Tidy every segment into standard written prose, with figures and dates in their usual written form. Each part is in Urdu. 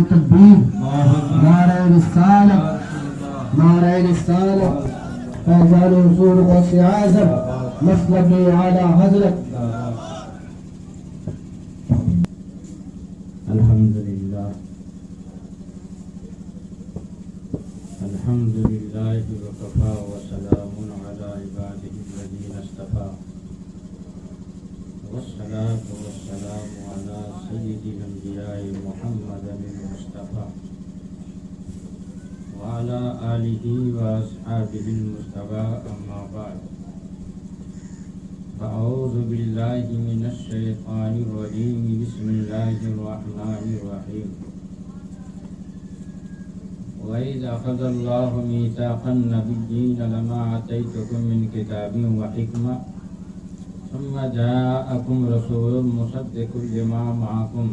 تکبیر، نعرہ رسالت، نعرہ رسالت، فیضان حضور غوث اعظم مسلک اعلی حضرت۔ الحمدللہ الحمدللہ وکفا وسلام علی عبادہ الذین اصطفیٰ والصلاة والسلام علی سید الانبیاء محمد المصطفیٰ وعلی آلہ واصحابہ المجتبیٰ اما بعد فاعوذ باللہ من الشیطان الرجیم بسم اللہ الرحمن الرحیم وَإِذْ أَخَذَ اللَّهُ مِيثَاقَ النَّبِيِّينَ لَمَا آتَيْتُكُم مِّن كِتَابٍ وَحِكْمَةٍ ثُمَّ جَاءَكُمْ رَسُولٌ مُّصَدِّقٌ لِّمَا مَعَكُمْ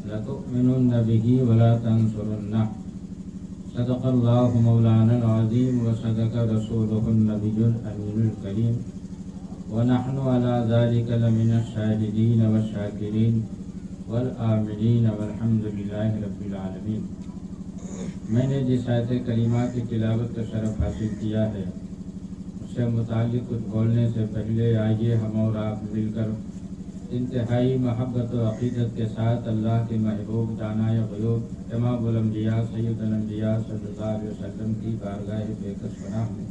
لَتُؤْمِنُنَّ بِهِ وَلَا تَنصُرُنَّهُ صدق اللَّهُ مَوْلَانَا الْعَظِيمُ وَصَدَقَ رَسُولُهُ النَّبِيُّ الْأَمِينُ الْكَرِيمُ وَنَحْنُ عَلَى ذَلِكَ لَمِنَ الشَّاهِدِينَ وَالشَّاكِرِينَ وَالْآمِنِينَ وَالْحَمْدُ لِلَّهِ رَبِّ الْعَالَمِينَ۔ میں نے جس آیت کریمہ کی تلاوت کا شرف حاصل کیا ہے اس سے متعلق کچھ بولنے سے پہلے آئیے ہم اور آپ مل کر انتہائی محبت و عقیدت کے ساتھ اللہ کے محبوب دانائے غیوب امام الانبیاء سید الانبیاء صلی اللہ علیہ وسلم کی بارگاہ بے کس پناہ میں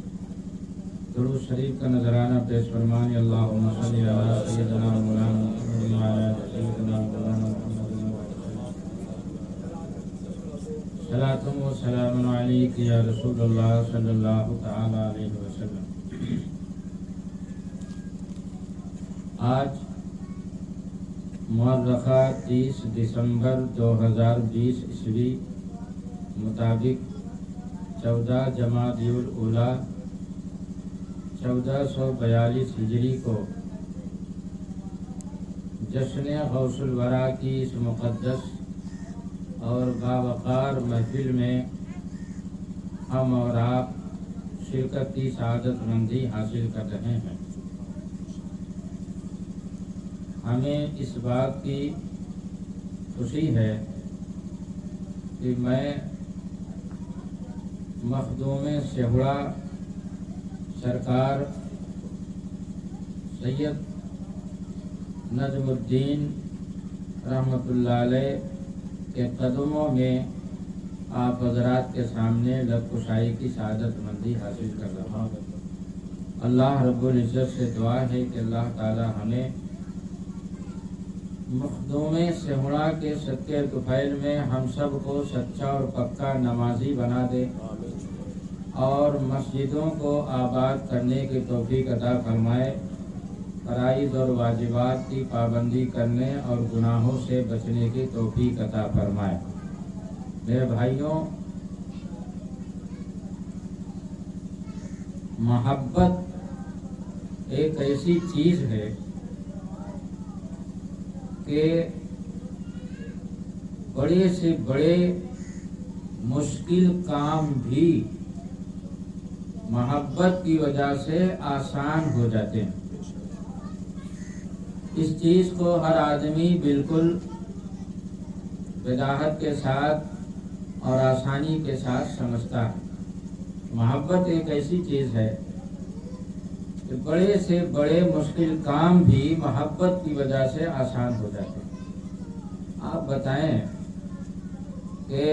درود شریف کا نذرانہ پیش فرمانے اللہم صلی علی سیدنا مولانا محمد وعلی سیدنا مولانا صلاۃ و سلام علیک یا رسول اللہ صلی اللہ تعالی علیہ وسلم۔ آج مورخہ 30 دسمبر 2020 عیسوی مطابق 14 جمادی الاولیٰ 1442 ہجری کو جشن غوث الورا کی اس مقدس اور باوقار محفل میں ہم اور آپ شرکت کی سعادت مندی حاصل کر رہے ہیں۔ ہمیں اس بات کی خوشی ہے کہ میں مخدوم شہوڑا سرکار سید نجم الدین رحمۃ اللہ علیہ کے قدموں میں آپ حضرات کے سامنے لب کشائی کی سعادت مندی حاصل کر رہا ہوں۔ اللہ رب العزت سے دعا ہے کہ اللہ تعالی ہمیں مخدوم سہوڑا کے صدقے طفیل میں ہم سب کو سچا اور پکا نمازی بنا دے اور مسجدوں کو آباد کرنے کی توفیق عطا فرمائے، فرائض اور واجبات کی پابندی کرنے اور گناہوں سے بچنے کی توفیق عطا فرمائے۔ میرے بھائیوں، محبت ایک ایسی چیز ہے کہ بڑے سے بڑے مشکل کام بھی محبت کی وجہ سے آسان ہو جاتے ہیں۔ اس چیز کو ہر آدمی بالکل وضاحت کے ساتھ اور آسانی کے ساتھ سمجھتا ہے۔ محبت ایک ایسی چیز ہے کہ بڑے سے بڑے مشکل کام بھی محبت کی وجہ سے آسان ہو جاتے ہیں۔ آپ بتائیں کہ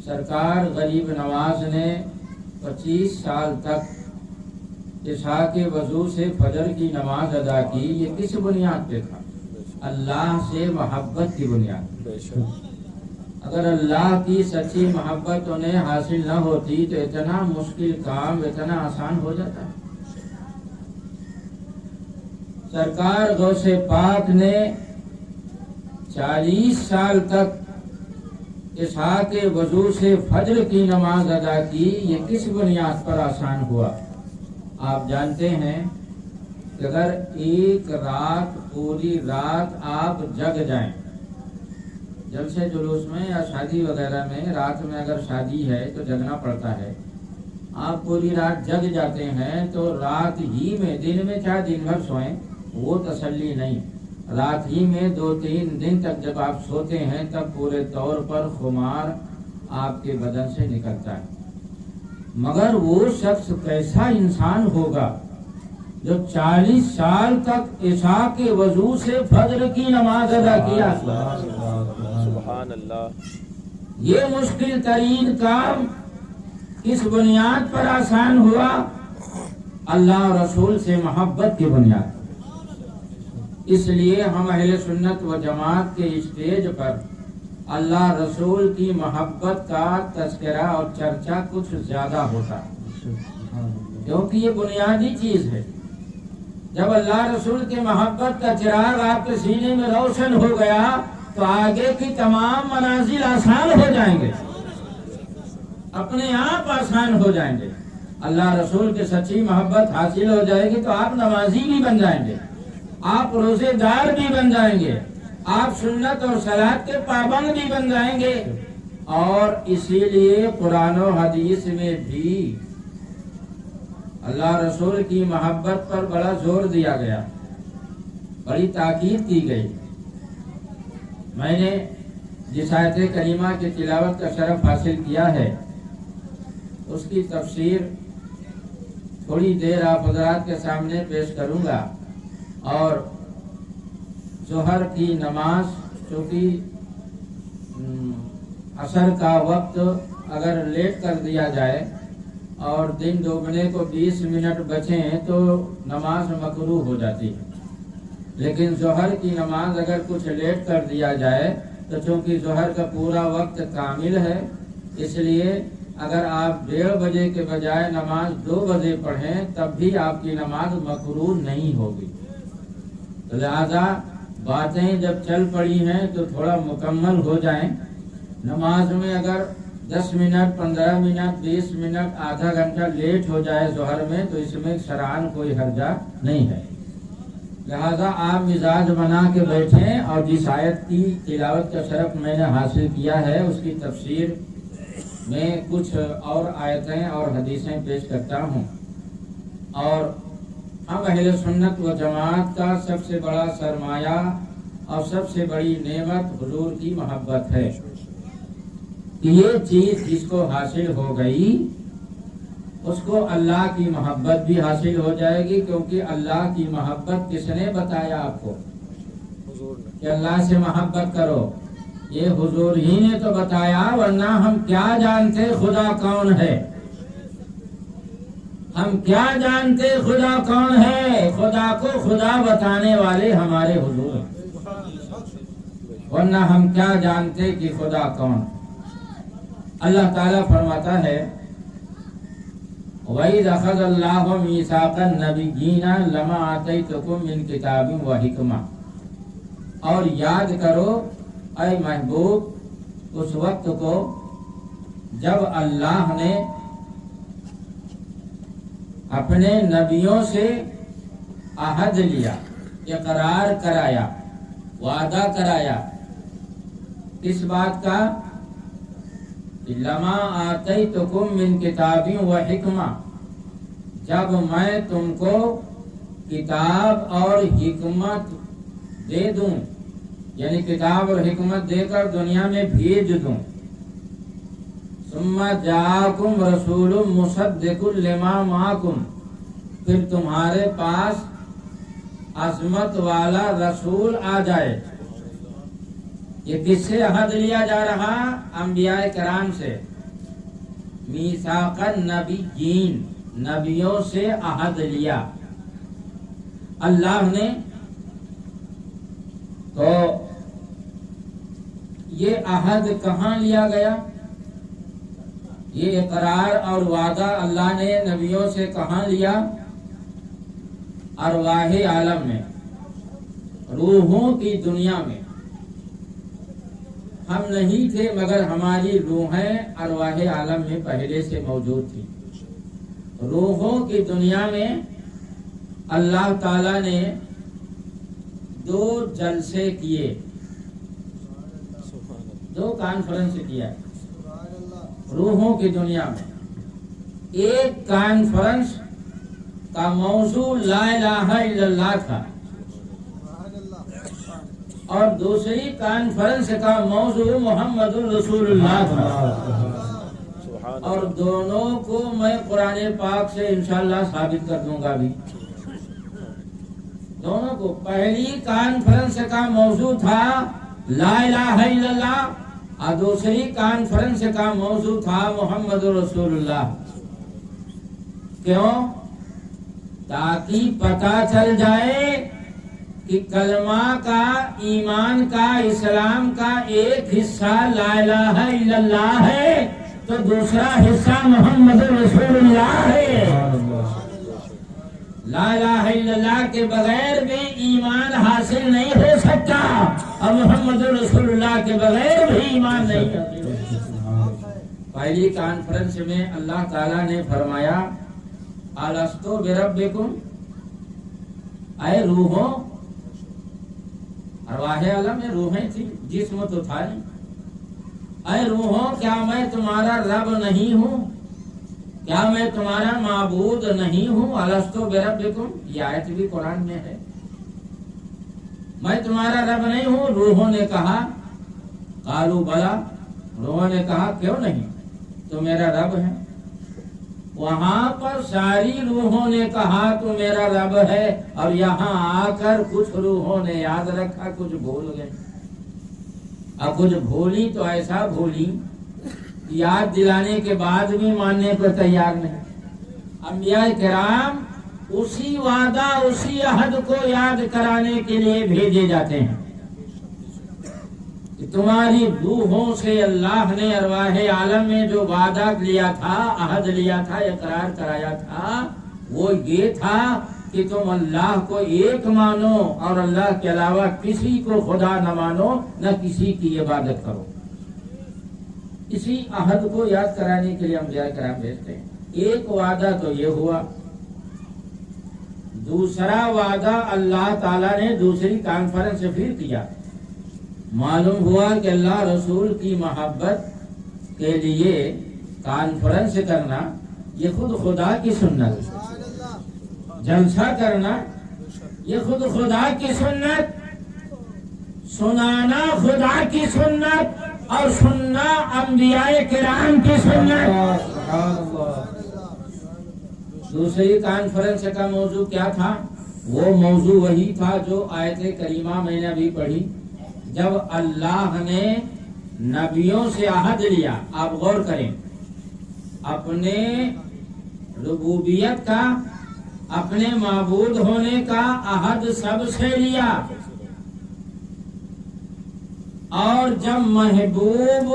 سرکار غریب نواز نے 25 سال تک عشاء کے وضو سے فجر کی نماز ادا کی، یہ کس بنیاد پہ تھا؟ اللہ سے محبت کی بنیاد۔ اگر اللہ کی سچی محبت انہیں حاصل نہ ہوتی تو اتنا مشکل کام اتنا آسان ہو جاتا۔ سرکار غوث پاک نے 40 سال تک عشاء کے وضو سے فجر کی نماز ادا کی، یہ کس بنیاد پر آسان ہوا؟ آپ جانتے ہیں کہ اگر ایک رات پوری رات آپ جگ جائیں، جلسے جلوس میں یا شادی وغیرہ میں رات میں اگر شادی ہے تو جگنا پڑتا ہے، آپ پوری رات جگ جاتے ہیں تو رات ہی میں دن میں چاہے دن بھر سوئیں وہ تسلی نہیں۔ رات ہی میں 2-3 دن تک جب آپ سوتے ہیں تب پورے طور پر خمار آپ کے بدن سے نکلتا ہے. مگر وہ شخص کیسا انسان ہوگا جو 40 سال تک عشاء کے وضو سے فجر کی نماز ادا کیا. سبحان اللہ. یہ مشکل ترین کام کس بنیاد پر آسان ہوا؟ اللہ اور رسول سے محبت کی بنیاد پر. اس لیے ہم اہل سنت و جماعت کے اسٹیج پر اللہ رسول کی محبت کا تذکرہ اور چرچا کچھ زیادہ ہوتا ہے، کیونکہ یہ بنیادی چیز ہے. جب اللہ رسول کی محبت کا چراغ آپ کے سینے میں روشن ہو گیا تو آگے کی تمام منازل آسان ہو جائیں گے، اپنے آپ آسان ہو جائیں گے. اللہ رسول کی سچی محبت حاصل ہو جائے گی تو آپ نمازی بھی بن جائیں گے، آپ روزے دار بھی بن جائیں گے، آپ سنت اور صلاۃ کے پابند بھی بن جائیں گے. اور اسی لیے قرآن و حدیث میں بھی اللہ رسول کی محبت پر بڑا زور دیا گیا، بڑی تاکید کی گئی. میں نے جس آیت کریمہ کی تلاوت کا شرف حاصل کیا ہے اس کی تفسیر تھوڑی دیر آپ حضرات کے سامنے پیش کروں گا. اور ظہر کی نماز چونکہ عصر کا وقت اگر لیٹ کر دیا جائے اور دن ڈوبنے کو 20 منٹ بچیں تو نماز مکروہ ہو جاتی ہے. لیکن ظہر کی نماز اگر کچھ لیٹ کر دیا جائے تو چونکہ ظہر کا پورا وقت کامل ہے، اس لیے اگر آپ 1:30 بجے کے بجائے نماز 2 بجے پڑھیں تب بھی آپ کی نماز مکروہ نہیں ہوگی. لہذا باتیں جب چل پڑی ہیں تو تھوڑا مکمل ہو جائیں. نماز میں اگر 10 منٹ 15 منٹ 20 منٹ آدھا گھنٹہ لیٹ ہو جائے ظہر میں تو اس میں شرعاً کوئی حرجہ نہیں ہے. لہذا آپ مزاج بنا کے بیٹھیں اور جس آیت کی تلاوت کا شرف میں نے حاصل کیا ہے اس کی تفسیر میں کچھ اور آیتیں اور حدیثیں پیش کرتا ہوں. اور ہم اہل سنت و جماعت کا سب سے بڑا سرمایہ اور سب سے بڑی نعمت حضور کی محبت ہے کہ یہ چیز جس کو حاصل ہو گئی اس کو اللہ کی محبت بھی حاصل ہو جائے گی. کیونکہ اللہ کی محبت کس نے بتایا آپ کو کہ اللہ سے محبت کرو؟ یہ حضور ہی نے تو بتایا، ورنہ ہم کیا جانتے خدا کون ہے؟ ہم کیا جانتے خدا کون ہے؟ خدا کو خدا بتانے والے ہمارے حضور ہیں، ورنہ ہم کیا جانتے کہ خدا کون. اللہ تعالیٰ فرماتا ہے وَإِذْ أَخَذَ اللَّهُ مِيثَاقَ النَّبِيِّينَ لَمَا آتَيْتُكُم مِّن كِتَابٍ وَحِكْمَةٍ. اور یاد کرو اے محبوب اس وقت کو جب اللہ نے اپنے نبیوں سے عہد لیا، اقرار کرایا، وعدہ کرایا. اس بات کا لما آتیتکم من کتاب و حکمہ، جب میں تم کو کتاب اور حکمت دے دوں، یعنی کتاب اور حکمت دے کر دنیا میں بھیج دوں. ثم جاءکم رسول مصدق لما معکم، پھر تمہارے پاس عظمت والا رسول آ جائے. یہ کس سے عہد لیا جا رہا؟ انبیاء کرام سے. میثاق النبیین، نبیوں سے عہد لیا اللہ نے. تو یہ عہد کہاں لیا گیا؟ یہ اقرار اور وعدہ اللہ نے نبیوں سے کہاں لیا؟ ارواح عالم میں، روحوں کی دنیا میں. ہم نہیں تھے مگر ہماری روحیں ارواح عالم میں پہلے سے موجود تھی. روحوں کی دنیا میں اللہ تعالی نے 2 جلسے کیے، 2 کانفرنس کیا روحوں کی دنیا میں. ایک کانفرنس کا موضوع لا الہ الا اللہ تھا، اور دوسری کانفرنس کا موضوع محمد الرسول اللہ تھا، سبحان اور دونوں کو میں قرآن پاک سے انشاءاللہ ثابت کر دوں گا بھی، دونوں کو۔ پہلی کانفرنس کا موضوع تھا لا الہ الا اللہ، اور دوسری کانفرنس کا موضوع تھا محمد رسول اللہ۔ کیوں؟ تاکہ پتہ چل جائے کہ کلمہ کا، ایمان کا، اسلام کا ایک حصہ لا الہ الا اللہ ہے تو دوسرا حصہ محمد رسول اللہ ہے۔ لا الہ الا اللہ کے بغیر بھی ایمان حاصل نہیں ہو سکتا، اور محمد رسول اللہ کے بغیر بھی ایمان نہیں حاصل ہو سکتا۔ پہلی کانفرنس میں اللہ تعالیٰ نے فرمایا الستو بربکم، اے روحوں، ارواح عالم میں روحیں تھیں، جسم تو تھا نہیں، اے روحوں کیا میں تمہارا رب نہیں ہوں؟ کیا میں تمہارا معبود نہیں ہوں؟ الستو بربکم، یہ آیت بھی قرآن میں ہے، میں تمہارا رب نہیں ہوں؟ روحوں نے کہا قالوا بلا، روحوں نے کہا کیوں نہیں، تو میرا رب ہے۔ وہاں پر ساری روحوں نے کہا تو میرا رب ہے، اور یہاں آ کر کچھ روحوں نے یاد رکھا، کچھ بھول گئے۔ اب کچھ بھولی تو ایسا بھولی، یاد دلانے کے بعد بھی ماننے کو تیار نہیں۔ انبیاء کرام اسی وعدہ، اسی عہد کو یاد کرانے کے لیے بھیجے جاتے ہیں کہ تمہاری روحوں سے اللہ نے ارواح عالم میں جو وعدہ لیا تھا، عہد لیا تھا، اقرار کرایا تھا، وہ یہ تھا کہ تم اللہ کو ایک مانو اور اللہ کے علاوہ کسی کو خدا نہ مانو، نہ کسی کی عبادت کرو۔ اسی عہد کو یاد کرانے کے لیے انبیاء کرام بھیجتے ہیں۔ ایک وعدہ تو یہ ہوا، دوسرا وعدہ اللہ تعالیٰ نے دوسری کانفرنس سے پھر کیا۔ معلوم ہوا کہ اللہ رسول کی محبت کے لیے کانفرنس کرنا یہ خود خدا کی سنت، جلسہ کرنا یہ خود خدا کی سنت، سنانا خدا کی سنت، اور سننا انبیاء کرام کی سنت۔ دوسری کانفرنس کا موضوع کیا تھا؟ وہ موضوع وہی تھا جو آیت کریمہ میں نے ابھی پڑھی، جب اللہ نے نبیوں سے عہد لیا۔ آپ غور کریں، اپنے ربوبیت کا، اپنے معبود ہونے کا عہد سب سے لیا، اور جب محبوب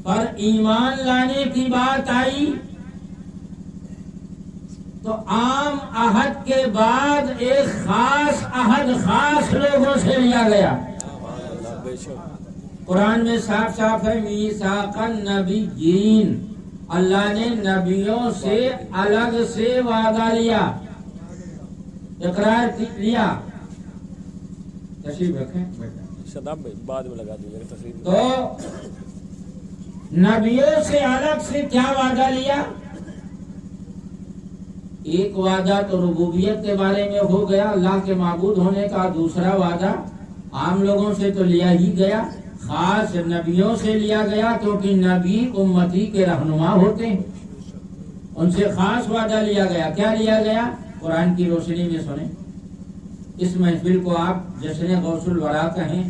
پر ایمان لانے کی بات آئی تو عام عہد کے بعد ایک خاص عہد خاص لوگوں سے لیا گیا۔ قرآن میں صاف صاف ہے میثاق النبیین، اللہ نے نبیوں سے الگ سے وعدہ لیا، اقرار لیا۔ تشریف رکھیں شداب بھائی، بعد میں لگا دیجیے تصویر۔ تو نبیوں سے الگ سے کیا وعدہ لیا؟ ایک وعدہ تو ربوبیت کے بارے میں ہو گیا، اللہ کے معبود ہونے کا۔ دوسرا وعدہ عام لوگوں سے تو لیا ہی گیا، خاص نبیوں سے لیا گیا، کیونکہ نبی امتی کے رہنما ہوتے ہیں، ان سے خاص وعدہ لیا گیا۔ کیا لیا گیا؟ قرآن کی روشنی میں سنیں۔ اس محفل کو آپ جشن غوث الورا کہیں،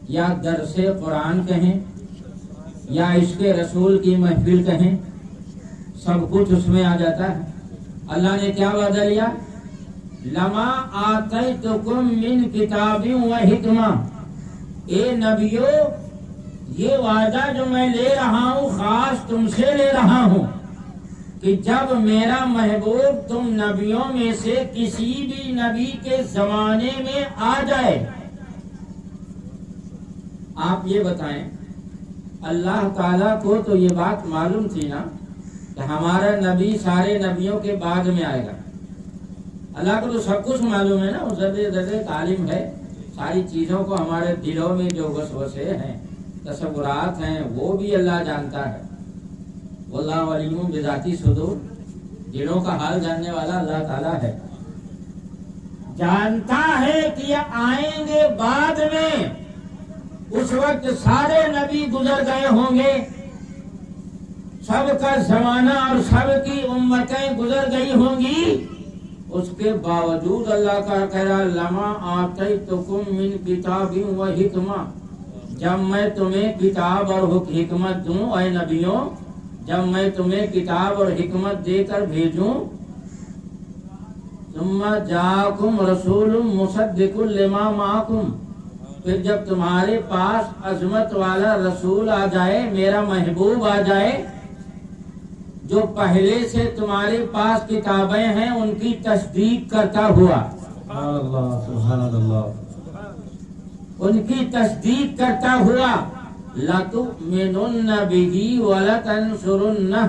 یا درس قرآن کہیں، یا عشق رسول کی محفل کہیں، سب کچھ اس میں آ جاتا ہے۔ اللہ نے کیا وعدہ لیا؟ لما آتیتکم من کتاب و حکمہ، اے نبیو یہ وعدہ جو میں لے رہا ہوں خاص تم سے لے رہا ہوں کہ جب میرا محبوب تم نبیوں میں سے کسی بھی نبی کے زمانے میں آ جائے، آپ یہ بتائیں اللہ تعالیٰ کو تو یہ بات معلوم تھی نا کہ ہمارا نبی سارے نبیوں کے بعد میں آئے گا۔ اللہ کو تو سب کچھ معلوم ہے نا، وہ ذرے عالم ہے، ساری چیزوں کو ہمارے دلوں میں جو وسوسے ہیں، تصورات ہیں، وہ بھی اللہ جانتا ہے۔ واللہ علیم بذات صدور، دلوں کا حال جاننے والا اللہ تعالیٰ ہے۔ جانتا ہے کہ یہ آئیں گے بعد میں، اس وقت سارے نبی گزر گئے ہوں گے، سب کا زمانہ اور سب کی امتیں گزر گئی ہوں گی، اس کے باوجود اللہ کا کہہ رہا لما آتیتکم من کتاب و حکمہ، جب میں تمہیں کتاب اور حکمت دوں اے نبیوں، جب میں تمہیں کتاب اور حکمت دے کر بھیجوں، ثم جاءکم رسول مصدق لما معکم، پھر جب تمہارے پاس عظمت والا رسول آ جائے، میرا محبوب آ جائے، جو پہلے سے تمہارے پاس کتابیں ہیں ان کی تصدیق کرتا ہوا، سبحان اللہ سبحان اللہ، ان کی تصدیق کرتا ہوا، لَتُؤْمِنُنَّ بِهِ وَلَتَنْصُرُنَّهُ،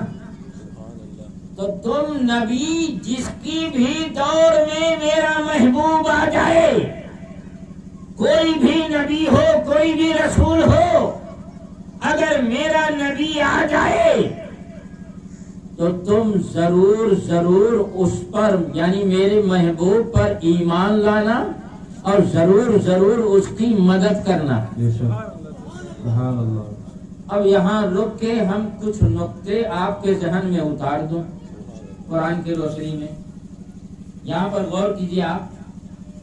تو تم نبی جس کی بھی دور میں میرا محبوب آ جائے، کوئی بھی نبی ہو، کوئی بھی رسول ہو، اگر میرا نبی آ جائے تو تم ضرور ضرور اس پر یعنی میرے محبوب پر ایمان لانا اور ضرور ضرور اس کی مدد کرنا۔ سبحان اللہ۔ اب یہاں رک کے ہم کچھ نقطے آپ کے ذہن میں اتار دوں قرآن کی روشنی میں۔ یہاں پر غور کیجیے آپ،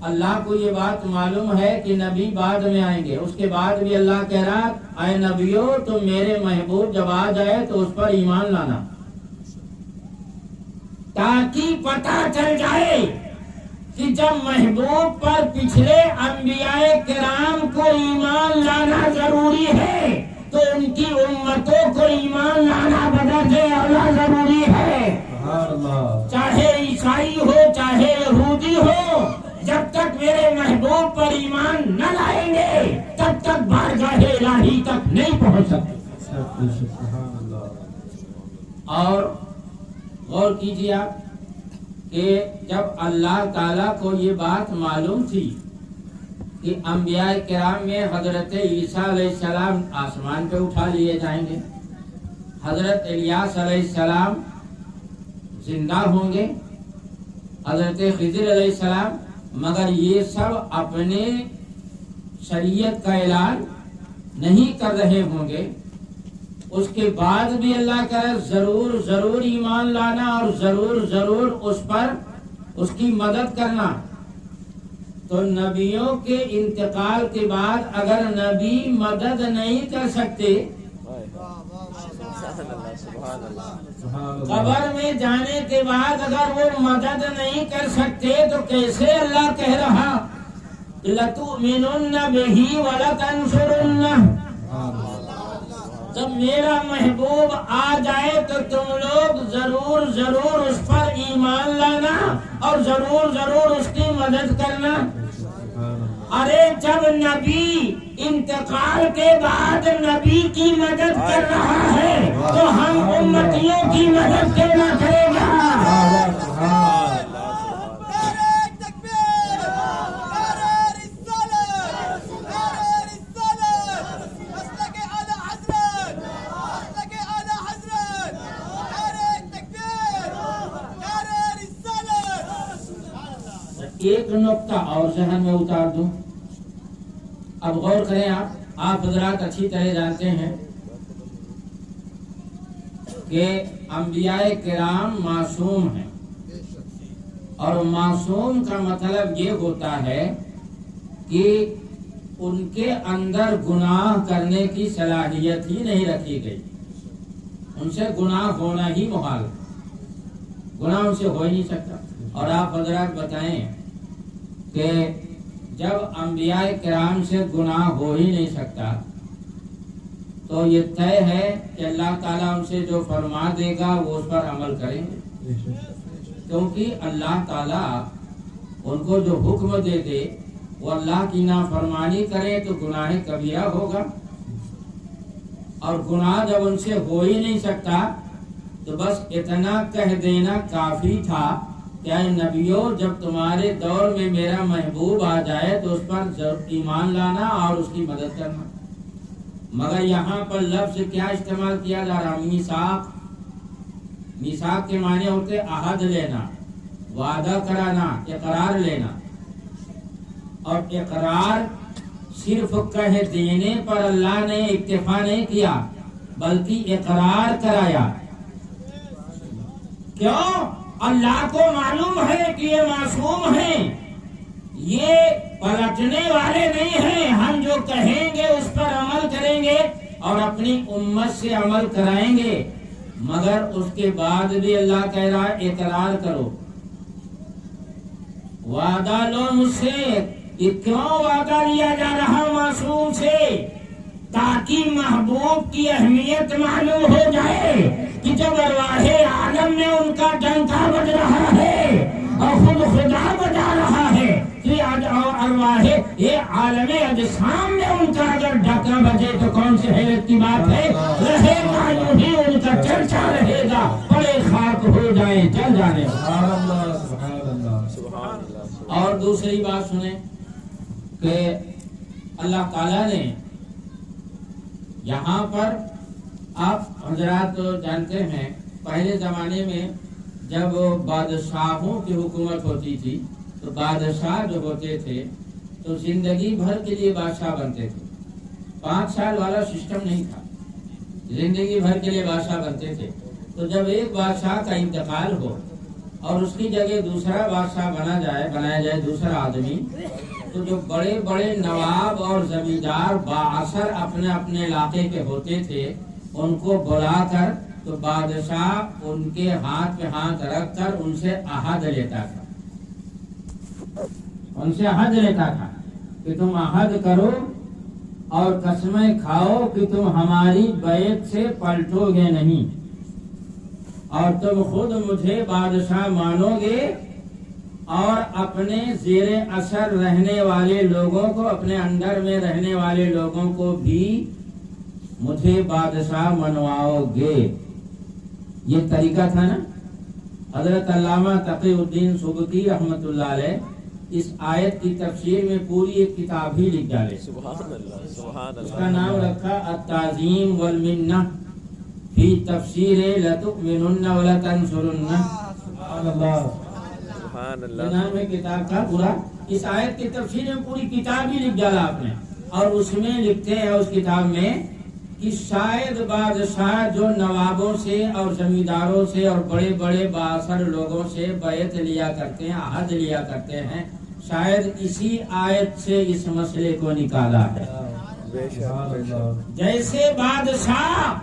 اللہ کو یہ بات معلوم ہے کہ نبی بعد میں آئیں گے، اس کے بعد بھی اللہ کہہ رہا اے نبیو تم میرے محبوب جب آ جائے تو اس پر ایمان لانا، تاکہ پتہ چل جائے کہ جب محبوب پر پچھلے انبیاء کرام کو ایمان لانا ضروری ہے تو ان کی امتوں کو ایمان لانا بدرجہ اولا ضروری ہے، چاہے عیسائی ہو چاہے یہودی ہو، جب تک میرے محبوب پر ایمان نہ لائیں گے تب تک بارگاہ الہی تک نہیں پہنچ سکتے۔ اور غور کیجیے آپ کہ جب اللہ تعالیٰ کو یہ بات معلوم تھی کہ انبیاء کرام میں حضرت عیسیٰ علیہ السلام آسمان پہ اٹھا لیے جائیں گے، حضرت الیاس علیہ السلام زندہ ہوں گے، حضرت خضر علیہ السلام، مگر یہ سب اپنے شریعت کا اعلان نہیں کر رہے ہوں گے، اس کے بعد بھی اللہ کرے ضرور ضرور ایمان لانا اور ضرور ضرور اس پر اس کی مدد کرنا۔ تو نبیوں کے انتقال کے بعد اگر نبی مدد نہیں کر سکتے، قبر میں جانے کے بعد اگر وہ مدد نہیں کر سکتے تو کیسے اللہ کہہ رہا لَتُؤْمِنُنَّ بِهِ وَلَتَنْصُرُنَّهُ، جب میرا محبوب آ جائے تو تم لوگ ضرور ضرور اس پر ایمان لانا اور ضرور ضرور اس کی مدد کرنا۔ ارے جب نبی انتقال کے بعد نبی کی مدد کر رہا ہے تو ہم امتیوں کی مدد کیوں نہ کرے گا؟ ایک نقطہ اور ذہن میں اتار دوں، اب غور کریں آپ حضرات اچھی طرح جانتے ہیں کہ انبیاء کرام معصوم ہیں، اور معصوم کا مطلب یہ ہوتا ہے کہ ان کے اندر گناہ کرنے کی صلاحیت ہی نہیں رکھی گئی، ان سے گناہ ہونا ہی محال، گناہ ان سے ہو ہی نہیں سکتا۔ اور آپ حضرات بتائیں کہ جب انبیاء کرام سے گناہ ہو ہی نہیں سکتا تو یہ طے ہے کہ اللہ تعالیٰ ان سے جو فرما دے گا وہ اس پر عمل کریں گے، کیونکہ اللہ تعالیٰ ان کو جو حکم دے دے وہ اللہ کی نافرمانی کرے تو گناہ کبیرہ ہوگا، اور گناہ جب ان سے ہو ہی نہیں سکتا تو بس اتنا کہہ دینا کافی تھا کہ اے نبیوں جب تمہارے دور میں میرا محبوب آ جائے تو اس پر ایمان لانا اور اس کی مدد کرنا۔ مگر یہاں پر لفظ کیا استعمال کیا جا رہا؟ میثاق۔ میثاق کے معنی ہوتے عہد لینا، وعدہ کرانا، اقرار لینا۔ اور اقرار صرف کہہ دینے پر اللہ نے اکتفا نہیں کیا بلکہ اقرار کرایا. کیوں؟ اللہ کو معلوم ہے کہ یہ معصوم ہیں، یہ پلٹنے والے نہیں ہیں. ہم جو کہیں گے اس پر عمل کریں گے اور اپنی امت سے عمل کرائیں گے. مگر اس کے بعد بھی اللہ کہہ رہا ہے اقرار کرو، وعدہ لو مجھ سے. کیوں وعدہ لیا جا رہا معصوم سے؟ تاکہ محبوب کی اہمیت معلوم ہو جائے کہ جب ارواح عالم میں ان کا ڈنکا بج رہا ہے اور خود خدا بجا رہا ہے کہ ارواح یہ عالم اجسام میں ان کا اگر ڈنکا بجے تو کون سی حیرت کی بات ہے. رہے گا یوں ہی ان کا چرچا رہے گا، پڑے خاک ہو جائیں جل جانے. اور دوسری بات سنیں کہ اللہ تعالیٰ نے یہاں پر، آپ حضرات جانتے ہیں پہلے زمانے میں جب بادشاہوں کی حکومت ہوتی تھی تو بادشاہ جو ہوتے تھے تو زندگی بھر کے لیے بادشاہ بنتے تھے. 5 سال والا سسٹم نہیں تھا، زندگی بھر کے لیے بادشاہ بنتے تھے. تو جب ایک بادشاہ کا انتقال ہو اور اس کی جگہ دوسرا بادشاہ بنایا جائے دوسرا آدمی، تو جو بڑے بڑے نواب اور زمیندار بااثر اپنے اپنے علاقے کے ہوتے تھے ان کو بلا کر تو بادشاہ ان کے ہاتھ پہ ہاتھ رکھ کر ان سے عہد لیتا تھا کہ تم عہد کرو اور قسمیں کھاؤ کہ تم ہماری بیعت سے پلٹو گے نہیں اور تم خود مجھے بادشاہ مانو گے اور اپنے زیر اثر رہنے والے لوگوں کو، اپنے انڈر میں رہنے والے لوگوں کو بھی مجھے بادشاہ منواؤ گے. یہ طریقہ تھا نا. حضرت علامہ تقی الدین سبکی رحمۃ اللہ علیہ اس آیت کی تفسیر میں پوری ایک کتاب ہی لکھ ڈالے. سبحان اللہ، سبحان اس اللہ. کا نام رکھا التعظیم والمنہ فی تفسیر لتؤمنن ولتنصرن. سبحان اللہ. نام ہے کتاب کا پورا. اس آیت کی تفسیر میں پوری کتاب ہی لکھ ڈالا آپ نے. اور اس میں لکھتے ہیں اس کتاب میں کہ شاید بادشاہ جو نوابوں سے اور زمینداروں سے اور بڑے بڑے بااثر لوگوں سے بیعت لیا کرتے ہیں، عہد لیا کرتے ہیں، شاید اسی آیت سے اس مسئلے کو نکالا ہے. جیسے بادشاہ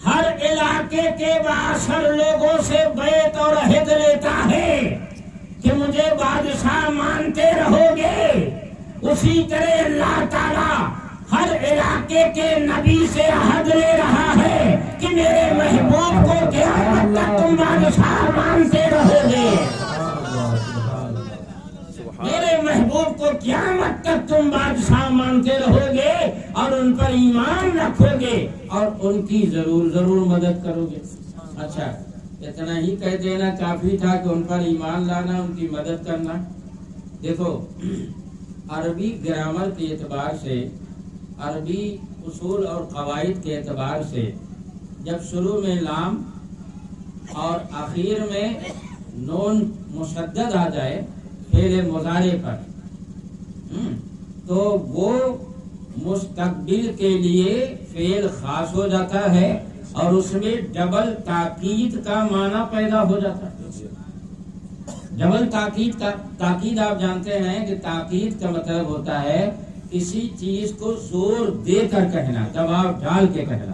ہر علاقے کے بااثر لوگوں سے بیعت اور عہد لیتا ہے کہ مجھے بادشاہ مانتے رہو گے، اسی طرح اللہ تعالیٰ ہر علاقے کے نبی سے عہد لے رہا ہے کہ میرے محبوب کو قیامت تک تم بادشاہ مانتے رہو گے. میرے محبوب کو قیامت تک تم بادشاہ مانتے رہو گے اور ان پر ایمان رکھو گے اور ان کی ضرور مدد کرو گے. اچھا، اتنا ہی کہہ دینا کافی تھا کہ ان پر ایمان لانا، ان کی مدد کرنا. دیکھو، عربی گرامر کے اعتبار سے، عربی اصول اور قواعد کے اعتبار سے جب شروع میں لام اور آخر میں نون مشدد آ جائے فعل مضارع پر، تو وہ مستقبل کے لیے فعل خاص ہو جاتا ہے اور اس میں ڈبل تاکید کا معنی پیدا ہو جاتا ہے. ڈبل تاکید آپ جانتے ہیں کہ تاکید کا مطلب ہوتا ہے کسی چیز کو زور دے کر کہنا، دباؤ ڈال کے کہنا.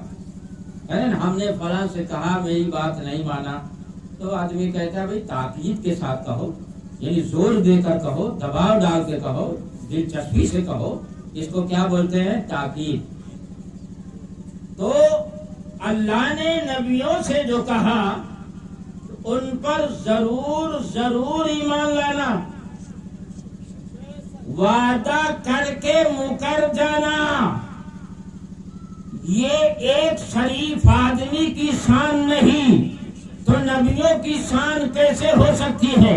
ہم نے فلاں سے کہا میری بات نہیں مانا، تو آدمی کہتا ہے بھائی تاکید کے ساتھ کہو، یعنی زور دے کر کہو، دباؤ ڈال کے کہو، دلچسپی سے کہو. اس کو کیا بولتے ہیں؟ تاکید. تو اللہ نے نبیوں سے جو کہا ان پر ضرور ایمان لانا، وعدہ کر کے مکر جانا. یہ ایک شریف آدمی کی شان نہیں تو نبیوں کی شان کیسے ہو سکتی ہے؟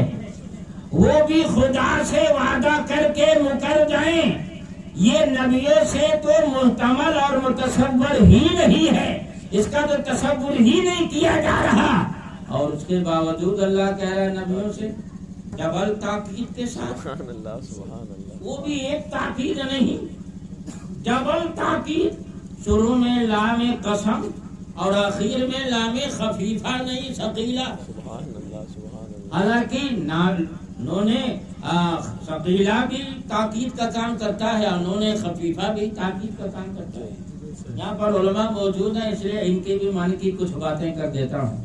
وہ بھی خدا سے وعدہ کر کے مکر جائیں، یہ نبیوں سے تو محتمل اور متصور ہی نہیں ہے، اس کا تو تصور ہی نہیں کیا جا رہا. اور اس کے باوجود اللہ کہہ رہا ہے نبیوں سے ڈبل تاکید کے ساتھ. سبحان اللہ، سبحان اللہ. وہ بھی ایک تاکید نہیں، ڈبل تاکید، شروع میں لام قسم اور آخر میں لام خفیفہ نہیں ثقیلہ۔ سبحان اللہ سبحان اللہ۔ حالانکہ نون ثقیلہ بھی تاکید کا کام کرتا ہے اور نون خفیفہ بھی تاکید کا کام کرتا ہے۔ یہاں پر علماء موجود ہیں، اس لیے ان کے بھی معنی کی کچھ باتیں کر دیتا ہوں،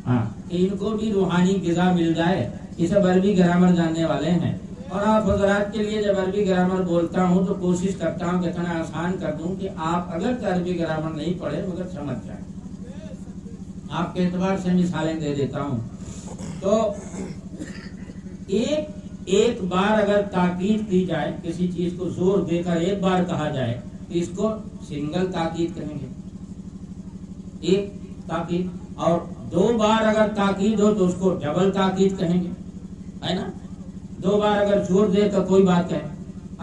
ہاں، کہ ان کو بھی روحانی غذا مل جائے۔ یہ سب عربی گرامر جاننے والے ہیں، اور آپ حضرات کے لیے جب عربی گرامر بولتا ہوں تو کوشش کرتا ہوں کہ اتنا آسان کر دوں کہ آپ اگر عربی گرامر نہیں پڑھے مگر سمجھ جائیں۔ آپ کے اعتبار سے مثالیں دے دیتا ہوں۔ تو ایک بار اگر تاکید کی جائے، کسی چیز کو زور دے کر ایک بار کہا جائے تو اس کو سنگل تاکید کہیں گے، ایک تاکید۔ اور دو بار اگر تاکید ہو تو اس کو ڈبل تاکید کہیں گے، ہے نا؟ دو بار اگر زور دے تو کوئی بات ہے۔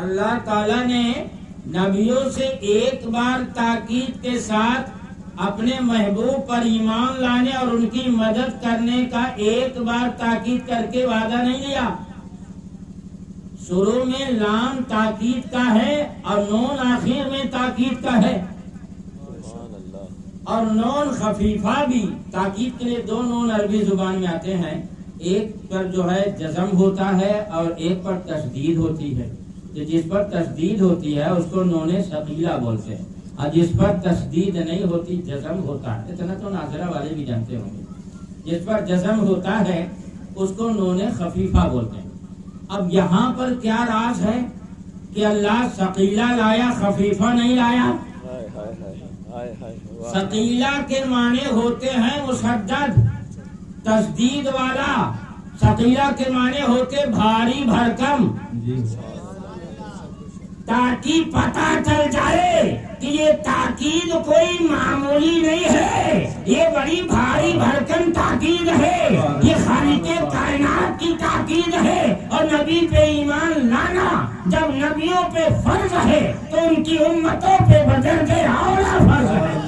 اللہ تعالیٰ نے نبیوں سے ایک بار تاکید کے ساتھ اپنے محبوب پر ایمان لانے اور ان کی مدد کرنے کا ایک بار تاکید کر کے وعدہ نہیں لیا۔ شروع میں لام تاکید کا ہے اور نون آخر میں تاکید کا ہے، سبحان اللہ۔ اور نون خفیفہ بھی تاکید کے لیے دو نون عربی زبان میں آتے ہیں، ایک پر جو ہے جزم ہوتا ہے اور ایک پر تشدید ہوتی ہے۔ جس پر تشدید ہوتی ہے اس کو نون ثقیلہ بولتے ہیں، اور جس پر تشدید نہیں ہوتی جزم ہوتا ہے، اتنا تو ناظرہ والے بھی جانتے ہوں گے۔ جس پر جزم ہوتا ہے اس کو نون خفیفہ بولتے ہیں۔ اب یہاں پر کیا راز ہے کہ اللہ ثقیلہ لایا، خفیفہ نہیں لایا؟ ہائے ہائے ہائے ہائے ہائے واہ۔ ثقیلہ کے معنی ہوتے ہیں مشدد، تشدید والا۔ ثقیلہ کے معنی ہوتے بھاری بھرکم، جی تاکہ پتہ چل جائے کہ یہ تاکید کوئی معمولی نہیں ہے، یہ بڑی بھاری بھرکم تاکید ہے، یہ خالق کائنات کی تاکید ہے۔ اور نبی پہ ایمان لانا جب نبیوں پہ فرض ہے تو ان کی امتوں پہ بدرجہ اولا فرض ہے۔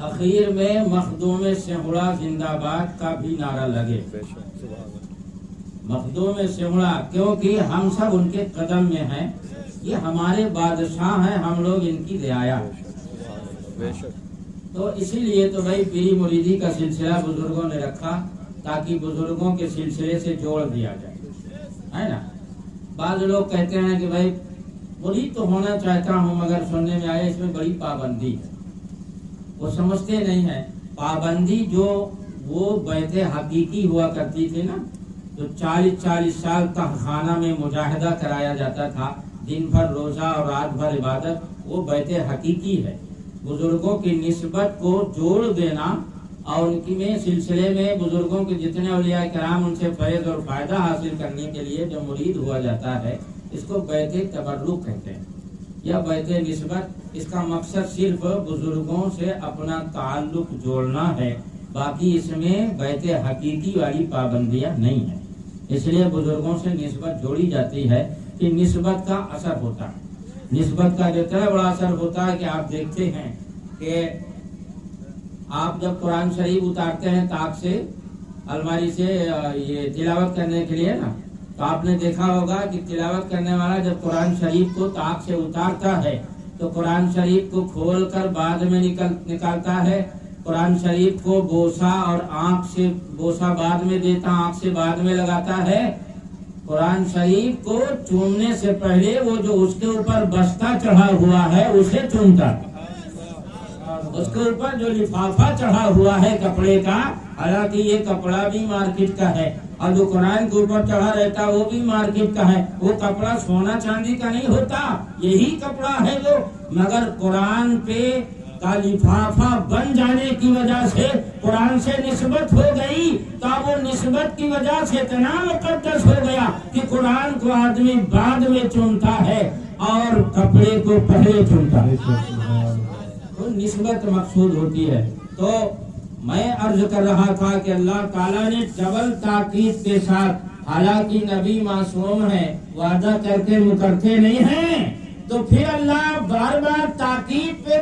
اخیر میں مخدوم سہوڑا زندہ باد کا بھی نعرہ لگے، بے شک سبحان اللہ۔ مخدوم سہوڑا، کیونکہ ہم سب ان کے قدم میں ہیں، یہ ہمارے بادشاہ ہیں، ہم لوگ ان کی رعایا۔ بے شک تو اسی لیے تو بھائی پیری مریدی کا سلسلہ بزرگوں نے رکھا تاکہ بزرگوں کے سلسلے سے جوڑ دیا جائے، ہے نا؟ بعض لوگ کہتے ہیں کہ بھائی مرید تو ہونا چاہتا ہوں مگر سننے میں آیا اس میں بڑی پابندی ہے۔ وہ سمجھتے نہیں ہیں پابندی جو وہ بیعت حقیقی ہوا کرتی تھی نا، جو 40 سال تک خانہ میں مجاہدہ کرایا جاتا تھا، دن بھر روزہ اور رات بھر عبادت، وہ بیعت حقیقی ہے۔ بزرگوں کی نسبت کو جوڑ دینا اور ان کی میں سلسلے میں بزرگوں کے جتنے اولیاء کرام ان سے فیض اور فائدہ حاصل کرنے کے لیے جو مرید ہوا جاتا ہے اس کو بیعت تبرک کہتے ہیں یا بیعت نسبت۔ اس کا مقصد صرف بزرگوں سے اپنا تعلق جوڑنا ہے، باقی اس میں بیعت حقیقی والی پابندیاں نہیں ہیں۔ اس لیے بزرگوں سے نسبت جوڑی جاتی ہے کہ نسبت کا اثر ہوتا ہے۔ نسبت کا جو اتنا بڑا اثر ہوتا ہے کہ آپ دیکھتے ہیں کہ آپ جب قرآن شریف اتارتے ہیں طاق سے، الماری سے یہ تلاوت کرنے کے لیے نا، تو آپ نے دیکھا ہوگا کہ تلاوت کرنے والا جب قرآن شریف کو طاق سے اتارتا ہے تو قرآن شریف کو کھول کر بعد میں نکالتا ہے، قرآن شریف کو بوسا اور آنکھ سے بوسا بعد میں دیتا، آنکھ سے بعد میں لگاتا ہے۔ قرآن شریف کو چومنے سے پہلے وہ جو اس کے اوپر بستہ چڑھا ہوا ہے اسے چومتا، اس کے اوپر جو لفافہ چڑھا ہوا ہے کپڑے کا، حالانکہ یہ کپڑا بھی مارکیٹ کا ہے، اور جو قرآن کے اوپر چڑھا رہتا وہ بھی مارکیٹ کا ہے۔ وہ کپڑا سونا چاندی کا نہیں ہوتا، یہی کپڑا ہے جو، مگر قرآن پہ کا لفافہ بن جانے کی وجہ سے قرآن سے نسبت ہو گئی، تو وہ نسبت کی وجہ سے اتنا مقدس ہو گیا کہ قرآن کو آدمی بعد میں چنتا ہے اور کپڑے کو پہلے چنتا ہے۔ تو نسبت مقصود ہوتی ہے۔ تو میں عرض کر رہا تھا کہ اللہ تعالیٰ نے ڈبل تاکید کے ساتھ حالانکہ نبی معصوم ہے، وعدہ کر کے مکرتے نہیں ہیں، تو پھر اللہ بار بار تاکید پہ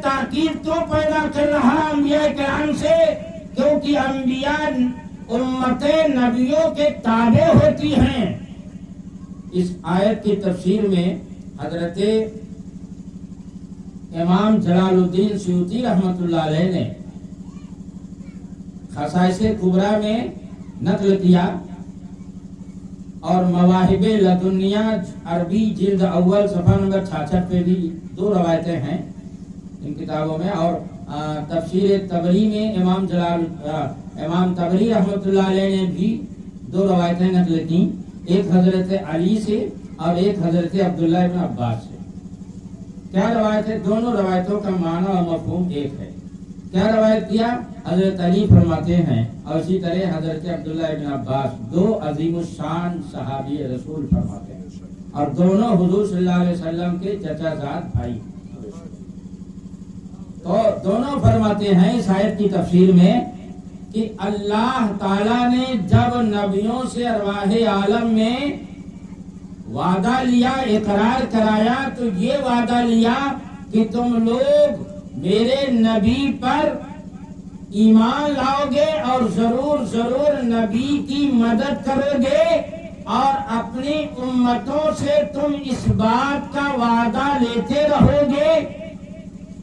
تاکید تو پیدا کر رہا انبیاء کرام سے، کیونکہ انبیاء امت نبیوں کے تابع ہوتی ہیں۔ اس آیت کی تفسیر میں حضرت امام جلال الدین سیوطی رحمۃ اللہ علیہ نے خصائص کبریٰ میں نقل کیا، اور مواہب لدنیہ عربی جلد اول صفحہ نمبر 66 پہ بھی 2 روایتیں ہیں ان کتابوں میں، اور تفسیر طبری میں امام طبری رحمۃ اللہ علیہ نے بھی 2 روایتیں نقل کی، ایک حضرت علی سے اور ایک حضرت عبداللہ ابن عباس سے۔ کیا روایت ہے؟ دونوں روایتوں کا معنی اور مفہوم ایک ہے۔ کیا روایت کیا؟ حضرت علی فرماتے ہیں، اور اسی طرح حضرت عبداللہ ابن عباس، 2 عظیم الشان صحابی رسول فرماتے ہیں، اور دونوں حضور صلی اللہ علیہ وسلم کے چچا زاد بھائی۔ تو دونوں فرماتے ہیں اس آیت کی تفسیر میں کہ اللہ تعالیٰ نے جب نبیوں سے ارواح عالم میں وعدہ لیا، اقرار کرایا، تو یہ وعدہ لیا کہ تم لوگ میرے نبی پر ایمان لاؤ گے اور ضرور نبی کی مدد کرو گے، اور اپنی امتوں سے تم اس بات کا وعدہ لیتے رہو گے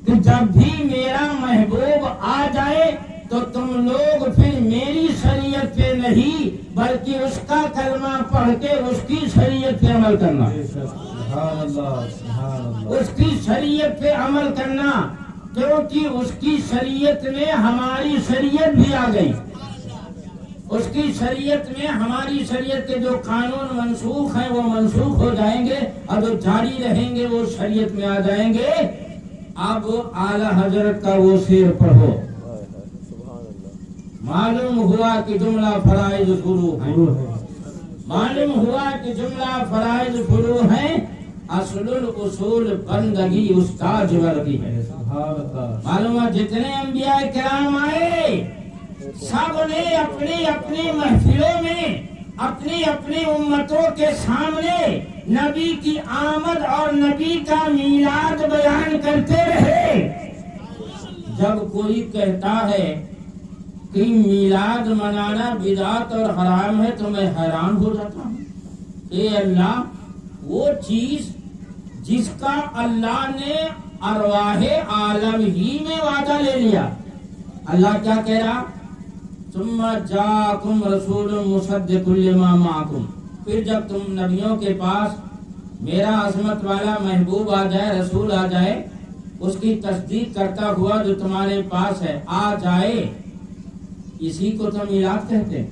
کہ جب بھی میرا محبوب آ جائے تو تم لوگ پھر میری شریعت پہ نہیں بلکہ اس کا کلمہ پڑھ کے اس کی شریعت پہ عمل کرنا، سبحان اللہ، سبحان اللہ، اس کی شریعت پہ عمل کرنا، کیونکہ اس کی شریعت میں ہماری شریعت بھی آ گئی۔ اس کی شریعت میں ہماری شریعت کے جو قانون منسوخ ہیں وہ منسوخ ہو جائیں گے، اور جو جاری رہیں گے وہ شریعت میں آ جائیں گے۔ اب اعلی حضرت کا وہ شعر پڑھو، معلوم ہوا کہ جملہ فرائض فروع ہیں، معلوم ہوا کہ جملہ فرائض فروع ہیں، اصل الاصول بندگی استاد ورگی ہے۔ معلوم ہے جتنے انبیاء کرام آئے سب نے اپنی اپنی محفلوں میں اپنی اپنی امتوں کے سامنے نبی کی آمد اور نبی کا میلاد بیان کرتے رہے۔ جب کوئی کہتا ہے کہ میلاد منانا بدعت اور حرام ہے تو میں حیران ہو جاتا ہوں۔ اے اللہ، وہ چیز جس کا اللہ نے ارواح عالم ہی میں وعدہ لے لیا، اللہ کیا کہہ رہا؟ ثم جاءکم رسول مصدق لما معکم، پھر جب تم نبیوں کے پاس میرا عظمت والا محبوب آ جائے، رسول آ جائے، اس کی تصدیق کرتا ہوا جو تمہارے پاس ہے آ جائے، اسی کو تو میلاد کہتے ہیں۔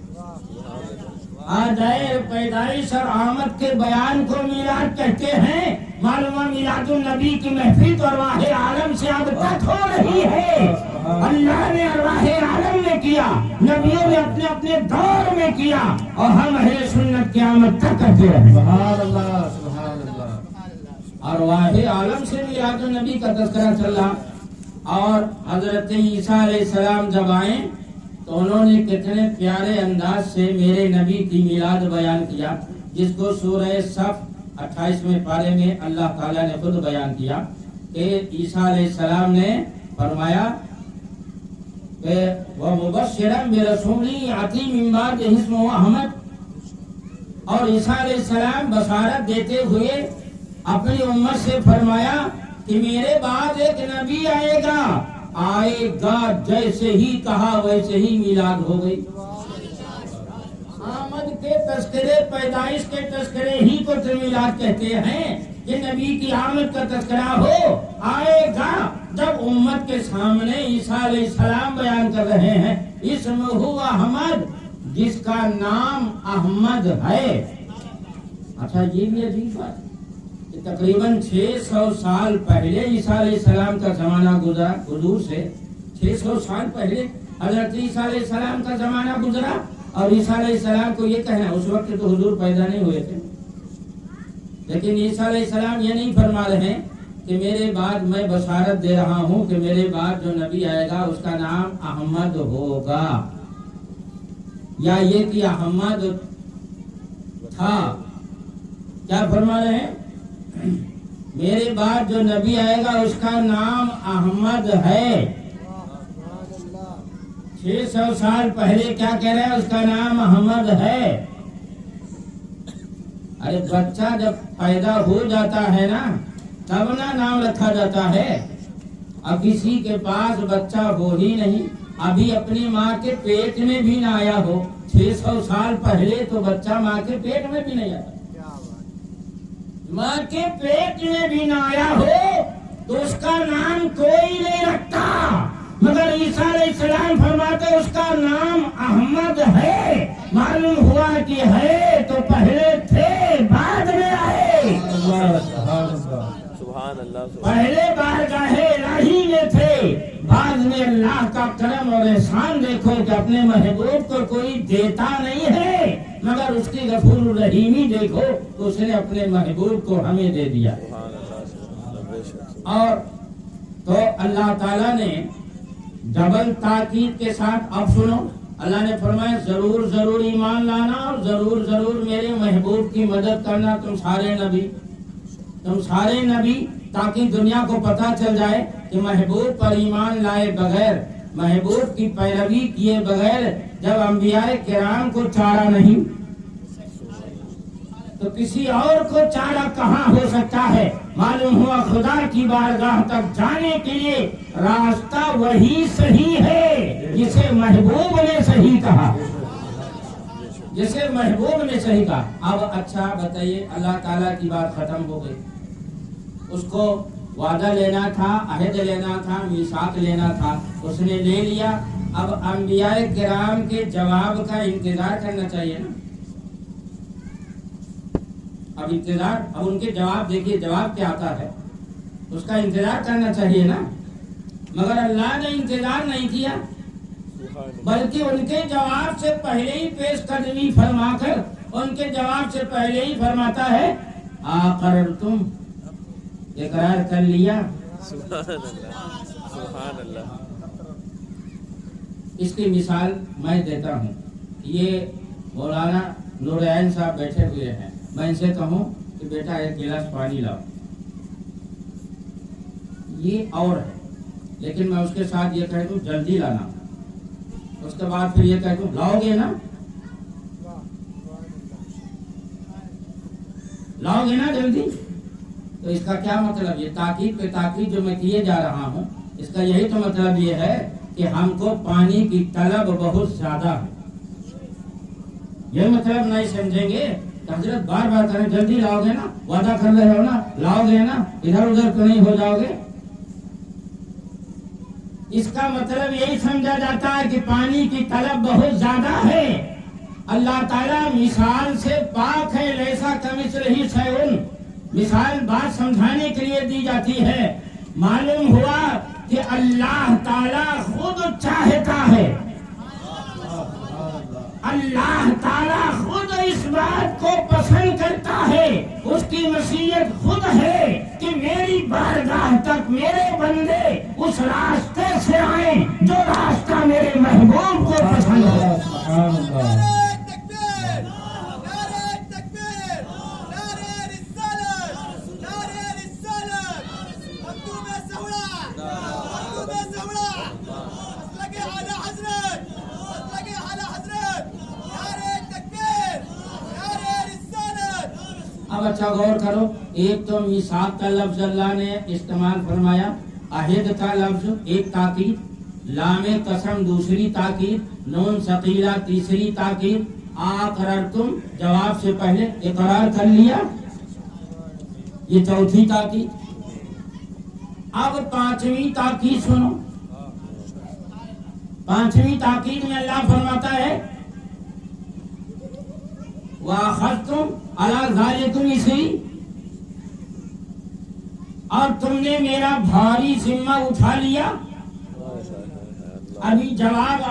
آ جائے، پیدائش اور آمد کے بیان کو میلاد کہتے ہیں۔ معلوم میلاد النبی کی محفل تو ارواح عالم سے اب تک ہو رہی ہے۔ اللہ نے ارواح عالم میں کیا، نبیوں نے اپنے اپنے دور میں کیا، اور ہم اہل سنت کی آمد تک کرتے رہے۔ سبحان اللہ، سبحان اللہ۔ ارواح عالم سے میلاد النبی کا تذکرہ چل رہا، اور حضرت عیسیٰ علیہ السلام جب آئے تو انہوں نے کتنے پیارے انداز سے میرے نبی کی میلاد بیان کیا، جس کو سورہ صف 28ویں پارے میں اللہ تعالیٰ نے خود بیان کیا کہ عیسیٰ علیہ السلام نے فرمایا کہ وَمُبَشِّرًا بِرَسُولٍ يَأْتِي مِن بَعْدِهِ اسْمُهُ احمد، اور عیسیٰ علیہ السلام بشارت دیتے ہوئے اپنی امت سے فرمایا کہ میرے بعد ایک نبی آئے گا، جیسے ہی کہا ویسے ہی میلاد ہو گئی۔ آمد کے تذکرے، پیدائش کے تذکرے ہی کو تو میلاد کہتے ہیں کہ نبی کی آمد کا تذکرہ ہو، آئے گا۔ جب امت کے سامنے عیسیٰ علیہ السلام بیان کر رہے ہیں اسمہ احمد، جس کا نام احمد ہے۔ اچھا، یہ بھی عجیب بات ہے کہ تقریباً 600 سال پہلے عیسیٰ علیہ السلام کا زمانہ گزرا، حضور سے 600 سال پہلے حضرت عیسیٰ علیہ السلام کا زمانہ گزرا، اور عیسیٰ علیہ السلام کو یہ کہنا، اس وقت تو حضور پیدا نہیں ہوئے تھے، لیکن عیسیٰ علیہ السلام یہ نہیں فرما رہے ہیں کہ میرے بعد میں بشارت دے رہا ہوں کہ میرے بعد جو نبی آئے گا اس کا نام احمد ہوگا۔ یا یہ کہ احمد تھا؟ کیا فرما رہے ہیں؟ میرے بعد جو نبی آئے گا اس کا نام احمد ہے۔ 600 سال پہلے کیا کہہ رہے ہیں؟ اس کا نام احمد ہے۔ ارے بچہ جب پیدا ہو جاتا ہے نا تب نہ نام رکھا جاتا ہے۔ اب کسی کے پاس بچہ ہو ہی نہیں، ابھی اپنی ماں کے پیٹ میں بھی نہ آیا ہو، 600 سال پہلے تو بچہ ماں کے پیٹ میں بھی نہیں آتا، ماں کے پیٹ میں بھی نہ آیا ہو تو اس کا نام کوئی نہیں رکھتا، مگر عیسیٰ علیہ السلام فرماتے اس کا نام احمد ہے۔ معلوم ہوا کہ ہے تو پہلے تھے بعد میں آئے، سبحان اللہ پہلے بارگاہ الہی میں تھے، بعد میں اللہ کا کرم اور احسان دیکھو کہ اپنے محبوب کو کوئی دیتا نہیں ہے مگر اس کی غفور الرحیمی دیکھو تو اس نے اپنے محبوب کو ہمیں دے دیا۔ اور تو اللہ تعالیٰ نے ڈبل تاکید کے ساتھ، اب سنو، اللہ نے فرمایا ضرور ضرور ایمان لانا اور ضرور ضرور میرے محبوب کی مدد کرنا، تم سارے نبی، تاکہ دنیا کو پتہ چل جائے کہ محبوب پر ایمان لائے بغیر، محبوب کی پیروی کیے بغیر جب انبیاء کرام کو چارہ نہیں تو کسی اور کو چارہ کہاں ہو سکتا ہے؟ معلوم ہوا خدا کی بارگاہ تک جانے کے لیے راستہ وہی صحیح ہے جسے محبوب نے صحیح کہا، جسے محبوب نے صحیح کہا۔ اب اچھا بتائیے، اللہ تعالیٰ کی بات ختم ہو گئی، اس کو وعدہ لینا تھا، عہد لینا تھا، میثاق لینا تھا، اس نے لے لیا۔ اب انبیاء کرام کے جواب کا انتظار کرنا چاہیے نا، اب ان کے جواب دیکھیے، جواب کیا آتا ہے، اس کا انتظار کرنا چاہیے نا، مگر اللہ نے انتظار نہیں کیا بلکہ ان کے جواب سے پہلے ہی پیش قدمی فرما کر ان کے جواب سے پہلے ہی فرماتا ہے اقررتم، اقرار کر لیا۔ سبحان اللہ۔ اس کی مثال میں دیتا ہوں، یہ مولانا نورعین صاحب بیٹھے ہوئے ہیں، میں ان سے کہوں کہ بیٹا ایک گلاس پانی لاؤ، یہ اور ہے، لیکن میں اس کے ساتھ یہ کہہ دوں جلدی لانا، اس کے بعد پھر یہ کہہ دوں لاؤ گے نا جلدی، تو اس کا کیا مطلب؟ یہ تاکید پہ تاکید جو میں کیے جا رہا ہوں، اس کا یہی تو مطلب یہ ہے کہ ہم کو پانی کی طلب بہت زیادہ ہے۔ یہ مطلب نہیں سمجھیں گے کہ حضرت بار بار کریں جلدی لاؤ گے نا، وعدہ کر رہے ہو نا، لاؤ گے نا، ادھر ادھر تو نہیں ہو جاؤ گے۔ اس کا مطلب یہی سمجھا جاتا ہے کہ پانی کی طلب بہت زیادہ ہے۔ اللہ تعالیٰ مثال سے پاک ہے، لیسا کمثلہ شیء، مثال بات سمجھانے کے لیے دی جاتی ہے۔ معلوم ہوا کہ اللہ تعالیٰ خود چاہتا ہے، اللہ تعالیٰ خود اس بات کو پسند کرتا ہے، اس کی مشیت خود ہے کہ میری بارگاہ تک میرے بندے اس راستے سے آئیں جو راستہ میرے محبوب کو پسند ہے۔ سبحان اللہ۔ اب اچھا غور کرو، ایک تو میثاق کا لفظ اللہ نے استعمال فرمایا، عہد کا لفظ ایک تاکید، لام قسم دوسری تاکید، نون ثقیلہ تیسری تاکید، اقررتم جواب سے پہلے اقرار کر لیا، یہ چوتھی تاکید۔ اب پانچویں تاکید سنو، پانچویں تاکید میں اللہ فرماتا ہے وَأَخَذْتُمْ عَلَىٰ ذَلِكُمْ اِسْرِي، اور تم نے میرا بھاری ذمہ اٹھا لیا۔ ابھی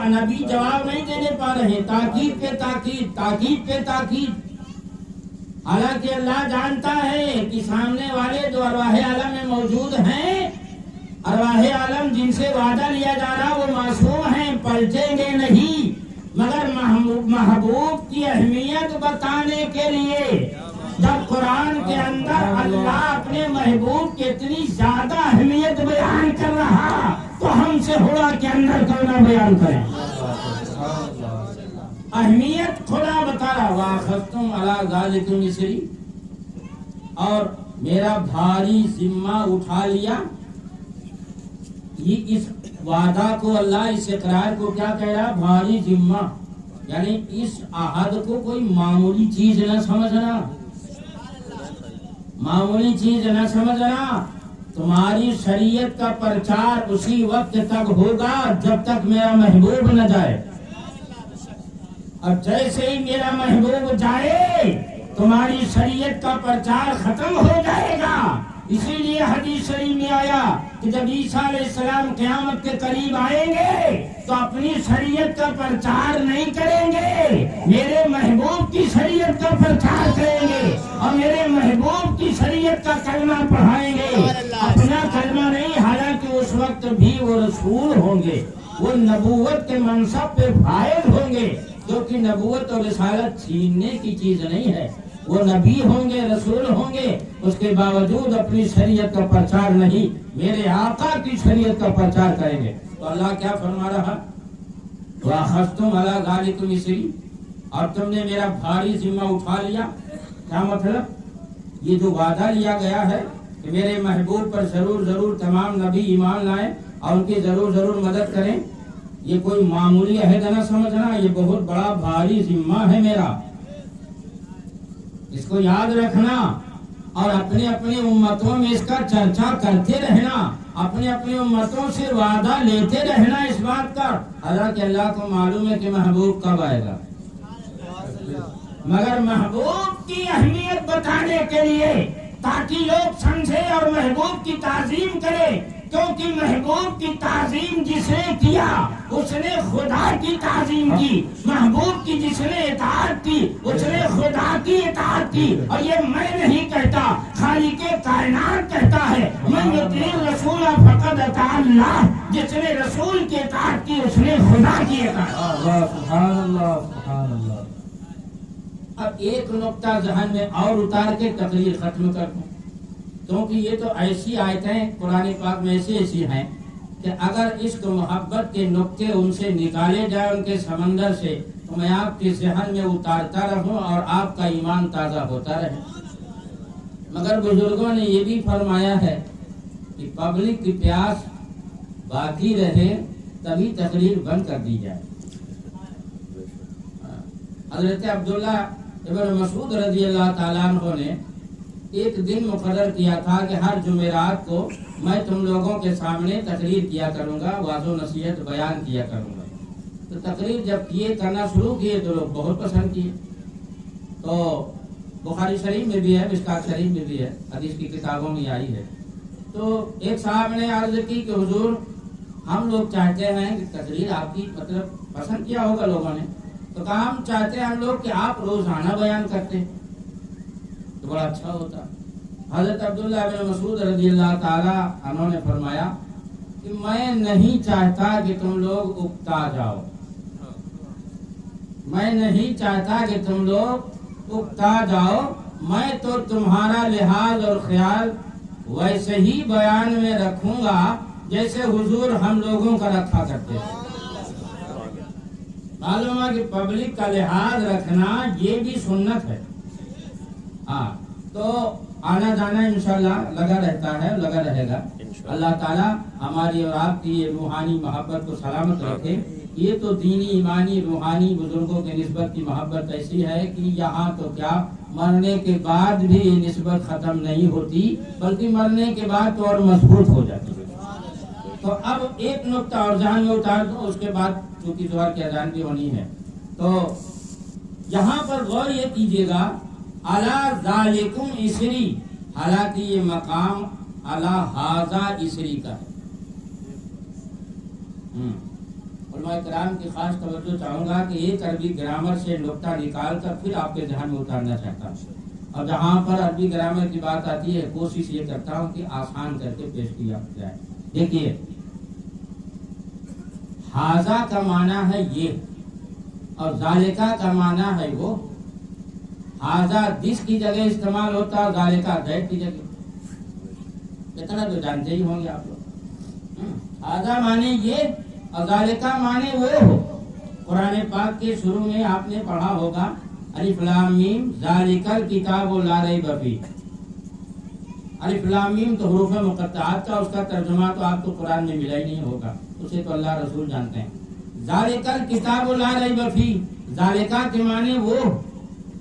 نبی جواب نہیں دینے پا رہے، تاکید پہ تاکید، تاکید پہ تاکید۔ حالانکہ اللہ جانتا ہے کہ سامنے والے جو ارواح عالم میں موجود ہیں، ارواح عالم جن سے وعدہ لیا جا رہا وہ معصوم ہیں، پلٹیں گے نہیں، مگر محبوب کی اہمیت بتانے کے لیے جب قرآن کے اندر اللہ اپنے محبوب کی اتنی زیادہ اہمیت بیان کر رہا تو ہم سے خدا کے اندر کیوں نہ بیان کریں؟ اہمیت خدا بتا رہا وَأَخَذْتُمْ عَلَىٰ ذَلِكُمْ إِصْرِي، اور میرا بھاری ذمہ اٹھا لیا. یہ اس وعدہ کو اللہ اس اقرار کو کیا کہہ رہا؟ بھاری ذمہ، یعنی اس عہد کو کوئی معمولی چیز نہ سمجھنا، معمولی چیز نہ سمجھنا. تمہاری شریعت کا پرچار اسی وقت تک ہوگا جب تک میرا محبوب نہ جائے، اور جیسے ہی میرا محبوب جائے تمہاری شریعت کا پرچار ختم ہو جائے گا. اسی لیے حدیث شریف میں آیا کہ جب عیسیٰ علیہ السلام قیامت کے قریب آئیں گے تو اپنی شریعت کا پرچار نہیں کریں گے، میرے محبوب کی شریعت کا پرچار کریں گے اور میرے محبوب کی شریعت کا کلمہ پڑھائیں گے. اپنا کلمہ نہیں، حالانکہ اس وقت بھی وہ رسول ہوں گے، وہ نبوت کے منصب پہ فائز ہوں گے، کیونکہ نبوت اور رسالت چھیننے کی چیز نہیں ہے. وہ نبی ہوں گے، رسول ہوں گے، اس کے باوجود اپنی شریعت کا پرچار نہیں، میرے آقا کی شریعت کا پرچار کریں گے. تو اللہ کیا فرما رہا؟ وَأَخَذْتُمْ عَلَىٰ ذَلِكُمْ إِصْرِي، اور تم نے میرا بھاری ذمہ اٹھا لیا. کیا مطلب؟ یہ جو وعدہ لیا گیا ہے کہ میرے محبوب پر ضرور ضرور تمام نبی ایمان لائیں اور ان کی ضرور ضرور مدد کریں، یہ کوئی معمولی عہد نہ سمجھنا، یہ بہت بڑا بھاری ذمہ ہے میرا. اس کو یاد رکھنا اور اپنی اپنی امتوں میں اس کا چرچا کرتے رہنا، اپنی اپنی امتوں سے وعدہ لیتے رہنا اس بات کا. حالانکہ اللہ کو معلوم ہے کہ محبوب کب آئے گا، مگر محبوب کی اہمیت بتانے کے لیے تاکہ لوگ سمجھے اور محبوب کی تعظیم کرے، کیونکہ محبوب کی تعظیم جس نے کیا اس نے خدا کی تعظیم کی، محبوب کی جس نے اطاعت کی اس نے خدا کی اطاعت کی. اور یہ میں نہیں کہتا، خالق کائنات کہتا ہے من یطیع الرسول فقد اطاع اللہ، جس نے رسول کی اطاعت کی اس نے خدا کی اطاعت. سبحان اللہ سبحان اللہ. اب ایک نقطہ ذہن میں اور اتار کے تقریر ختم کر دوں، کیونکہ یہ تو ایسی آیتیں قرآن پاک میں ایسی ہیں کہ اگر عشق و محبت کے نقطے ان سے نکالے جائیں ان کے سمندر سے تو میں آپ کے ذہن میں اتارتا رہوں اور آپ کا ایمان تازہ ہوتا رہے. مگر بزرگوں نے یہ بھی فرمایا ہے کہ پبلک کی پیاس باقی رہے تبھی تقریر بند کر دی جائے. حضرت عبداللہ ابن مسعود رضی اللہ تعالیٰ عنہ نے ایک دن مقرر کیا تھا کہ ہر جمعرات کو میں تم لوگوں کے سامنے تقریر کیا کروں گا، واعظ و نصیحت بیان کیا کروں گا. تو تقریر جب کرنا شروع کیے تو لوگ بہت پسند کیے. تو بخاری شریف میں بھی ہے، مشکات شریف میں بھی ہے، حدیث کی کتابوں میں آئی ہے. تو ایک صاحب نے عرض کی کہ حضور ہم لوگ چاہتے ہیں کہ تقریر آپ کی مطلب پسند کیا ہوگا لوگوں نے، تو کہا ہم چاہتے ہیں ہم لوگ کہ آپ روزانہ بیان کرتے تو بڑا اچھا ہوتا. حضرت عبداللہ بن مسعود رضی اللہ تعالی عنہ نے فرمایا کہ میں نہیں چاہتا کہ تم لوگ اکتا جاؤ، میں نہیں چاہتا کہ تم لوگ اکتا جاؤ، میں تو تمہارا لحاظ اور خیال ویسے ہی بیان میں رکھوں گا جیسے حضور ہم لوگوں کا رکھا کرتے ہیں. معلوم ہے کہ پبلک کا لحاظ رکھنا یہ بھی سنت ہے. ہاں تو آنا جانا انشاءاللہ لگا رہتا ہے، لگا رہے گا. اللہ تعالیٰ ہماری اور آپ کی یہ روحانی محبت کو سلامت رکھے. یہ تو دینی ایمانی روحانی بزرگوں کے نسبت کی محبت ایسی ہے کہ یہاں تو کیا مرنے کے بعد بھی یہ نسبت ختم نہیں ہوتی، بلکہ مرنے کے بعد تو اور مضبوط ہو جاتی ہے. تو اب ایک نقطہ اور ذہن میں اتار دوں، اس کے بعد چونکہ ظہر کی اذان بھی ہونی ہے. تو یہاں پر غور یہ کیجیے گا علی ذالکم اسری، حالانکہ یہ مقام علی ھذا اسری کا ہے. علماء کرام کی خاص توجہ چاہوں گا کہ ایک عربی گرامر سے نقطہ نکال کر پھر آپ کے ذہن میں اتارنا چاہتا ہوں. اور جہاں پر عربی گرامر کی بات آتی ہے کوشش یہ کرتا ہوں کہ آسان کر کے پیش کیا جائے. دیکھیے ھذا کا معنی ہے یہ، اور ذالکہ کا معنی ہے وہ ہاذا دس کی جگہ استعمال ہوتا ہے، ذالکہ دیٹ کی جگہ، اتنا تو جانتے ہی ہوں گے آپ لوگ۔ ہاذا معنی یہ اور ذالکہ معنی وہ ہو۔ قرآن پاک کے شروع میں آپ نے پڑھا ہوگا الف لام میم ذالک الکتاب لا ریب فیہ۔ الف لام میم تو حروف مقطعات کا، اس کا ترجمہ تو آپ کو قرآن میں ملا ہی نہیں ہوگا، اسے تو اللہ رسول جانتے ہیں۔ ذالک الکتاب لا ریب فیہ، ذالکہ کے معنی وہ،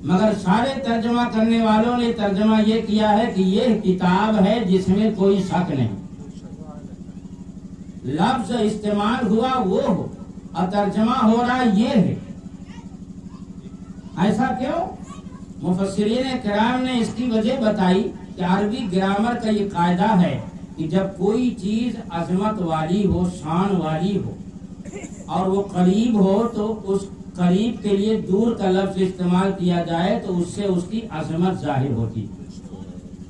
مگر سارے ترجمہ کرنے والوں نے ترجمہ یہ کیا ہے کہ یہ کتاب ہے جس میں کوئی شک نہیں۔ لفظ استعمال ہوا وہ ہو اور ترجمہ ہو رہا یہ ہے۔ ایسا کیوں؟ مفسرین کرام نے اس کی وجہ بتائی کہ عربی گرامر کا یہ قاعدہ ہے کہ جب کوئی چیز عظمت والی ہو، شان والی ہو اور وہ قریب ہو تو اس قریب کے لیے دور کا لفظ استعمال کیا جائے تو اس سے اس کی عظمت ظاہر ہوتی۔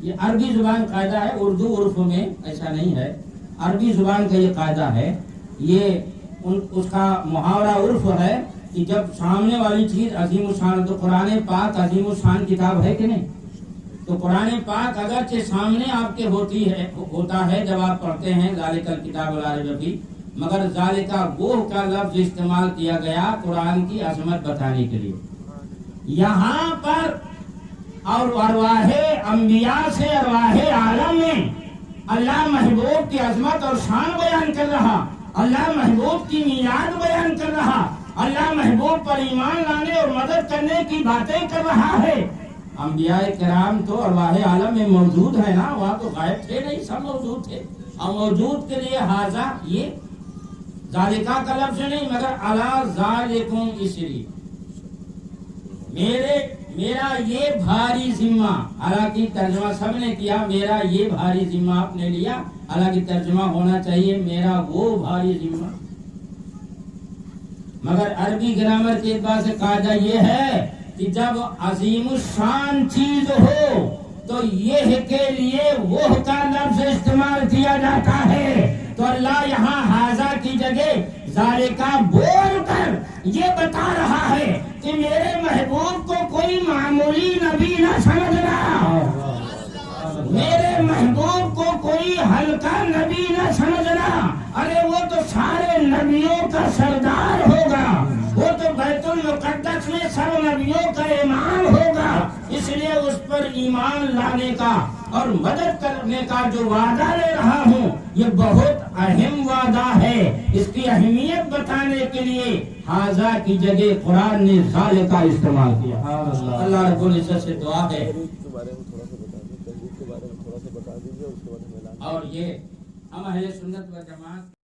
یہ عربی زبان قاعدہ ہے، اردو عرف میں ایسا نہیں ہے، عربی زبان کا یہ قاعدہ ہے۔ یہ اس کا محاورہ عرف ہے کہ جب سامنے والی چیز عظیم الشان، تو قرآن پاک عظیم الشان کتاب ہے کہ نہیں؟ تو قرآن پاک اگرچہ سامنے آپ کے ہوتا ہے جب آپ پڑھتے ہیں ذالک الکتاب لا ریب فیہ، مگر ذالکہ وہ کا لفظ استعمال کیا گیا قرآن کی عظمت بتانے کے لیے۔ یہاں پر اور ارواح انبیاء سے ارواح عالم میں اللہ محبوب کی عظمت اور شان بیان کر رہا، اللہ محبوب کی میعاد بیان کر رہا، اللہ محبوب پر ایمان لانے اور مدد کرنے کی باتیں کر رہا ہے۔ انبیاء کرام تو ارواح عالم میں موجود ہے نا، وہاں تو غائب تھے نہیں، سب موجود تھے، اور موجود کے لیے ہاذا یہ ذالکہ کا لفظ نہیں مگر علی ذالکم اسری، میرا یہ بھاری ذمہ، حالانکہ ترجمہ سب نے کیا میرا یہ بھاری ذمہ آپ نے لیا، حالانکہ ترجمہ ہونا چاہیے میرا وہ بھاری ذمہ۔ مگر عربی گرامر کے اعتبار سے قاعدہ یہ ہے کہ جب عظیم الشان چیز ہو تو یہ کے لیے وہ کا لفظ استعمال کیا جاتا ہے۔ تو اللہ یہاں ہاذا کی جگہ ذالکہ بول کر یہ بتا رہا ہے کہ میرے محبوب کو کوئی معمولی نبی نہ سمجھنا، میرے محبوب کو کوئی ہلکا نبی نہ سمجھنا، ارے وہ تو سارے نبیوں کا سردار ہوگا، وہ تو بیت المقدس میں سب نبیوں کا امام ہوگا، اس لیے اس پر ایمان لانے کا اور مدد کرنے کا جو وعدہ لے رہا ہوں یہ بہت اہم وعدہ ہے۔ اس کی اہمیت بتانے کے لیے ہاذا کی جگہ قرآن نے ذالکہ استعمال کیا۔ اللہ رب العزت سے دعا ہے کے بارے میں تھوڑا سا بتا دیں، تحریک کے بارے میں تھوڑا سا بتا دیجیے، اس کے بعد ہم اعلان اور یہ ہم اہل سنت و جماعت